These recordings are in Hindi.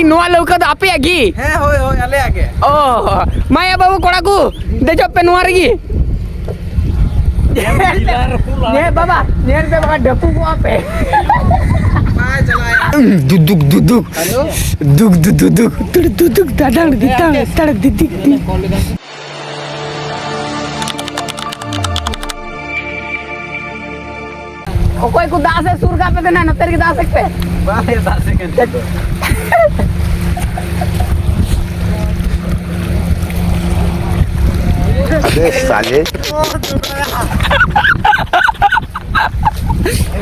Nuah leuka tu apa lagi? Hoi ale age. Oh, Maya babu koraku dejop pe nuah lagi. Nih baba, nih pe baka depu ko apa? Duduk. Halo. Duduk. Dadang ditang, tadak didik. कोई को 10 है सुर का पे देना न तेरे के 10 पे बात है 10 सेकंड अबे साले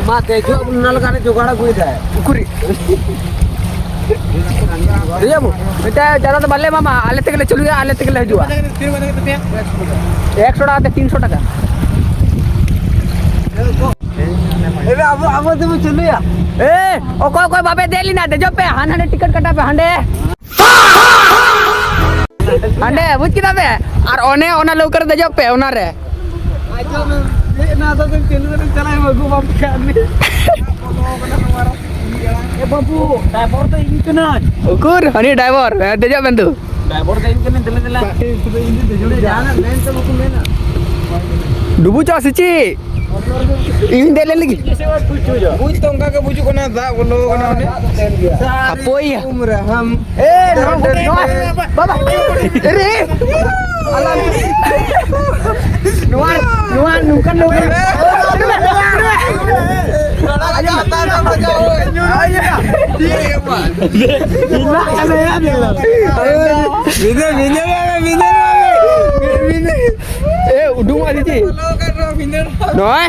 माते जो नल गाने जुगाड़ा कोई है कुरी रिया मु बेटा ज्यादा तो बल्ले मामा आले तक ले चलू गया आले तक ले जुआ 100 टाका 300 टाका अबे अब तो चलो या ए ओ कोई बाबे दे ली ना दे जो पे हांडे टिकट कटा पे हांडे बुझ किदा पे और ओना लौकर दे जो पे ओना रे ना तो चलो चला मगु बाप खाने ए बाबू ड्राइवर तो इन कना उकुर हनी ड्राइवर दे जो बंदू ड्राइवर तो इन कने दिला जाना लेन तो मुको लेना डुबू चा सिची इन दे ले लगी बुझ तो उनका के बुझु कोना दा बोलो कोना ने अपोई उम्र हम ए बाबा रे अल्लाह नुआन नुकन उडूंगा दीदी नोय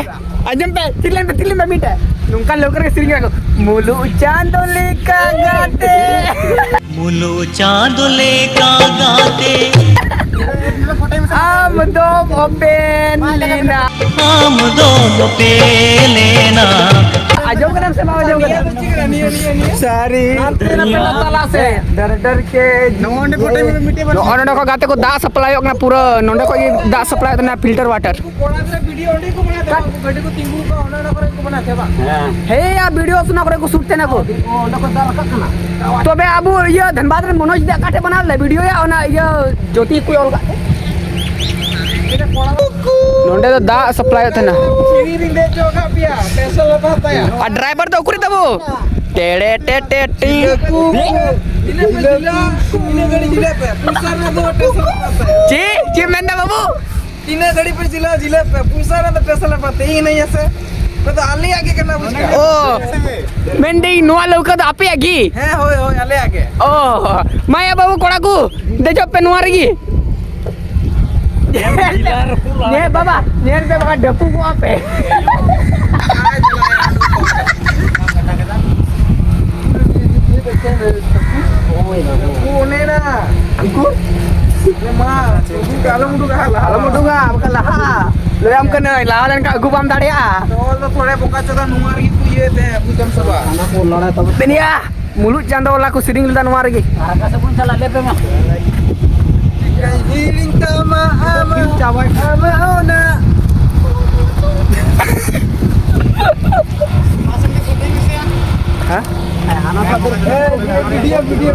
अजम पे तिलन पे मीठा नुंका लोकर के सिरिंग को मुलु चांदोले का गाते आम दो लेना आजो का नाम से बाबा जाओ सारी तला से डर के नोंडे फोटे में मीठे बन नोंडे को गाते को दा सप्लाई होना पूरा नोंडे को ये दा सप्लाई होना फिल्टर वाटर वीडियो ओडी को बना दे बेटे को तिंगू का ओना करे को बना दे बा हे या वीडियो सुना करे को शूट तेना को ओना को दा रखा ना तो बे अब ये धनबाद रे मनोज दे काटे बना ले वीडियो या ओना ये ज्योति कोई और नोंडे तो दा सप्लाई होता ना सीरिंग दे जोगा पिया पैसा लपाता या आ ड्राइवर तो उकरी तबो टेड़े टे टी जिले गड़ी जिले पे पुसा ना दो पैसा लपाता है जी मैंने बाबू तीन गड़ी पर जिले पे पुसा ना तो पैसा लपाते ही नहीं ऐसे तो आले आगे करना उसका ओ मेंडी नुआ लौका तो आपे आगी है होय आले आगे ओ माया बाबू कोड़ाकू दे जो पे नुआ रगी ने बाबा नेर पे बका डप्पू को आपे कोने ना को ये मां kalau muduga bakal lo yang kena lawan ka gubam daria तो थोड़े बोका चोदा नुमार gitu ये दे bosom Saba anak ko lada to benia mulut janda la ko siring lida नुआ रगी harga sabun salah lepe mah giring tama ama cawai ama ona Hah? Video.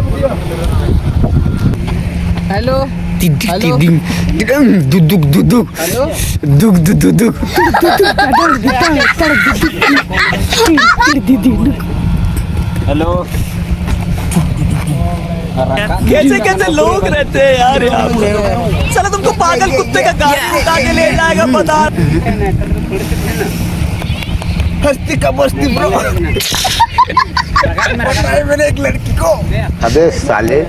Halo. Tiding. Duduk. Halo. Duduk. Hello कैसे लोग रहते हैं यार यहाँ पे साला तुमको पागल कुत्ते का गाड़ी उठा के ले जाएगा पता हस्ती का बस्ती ब्रो मैंने एक लड़की को अबे साले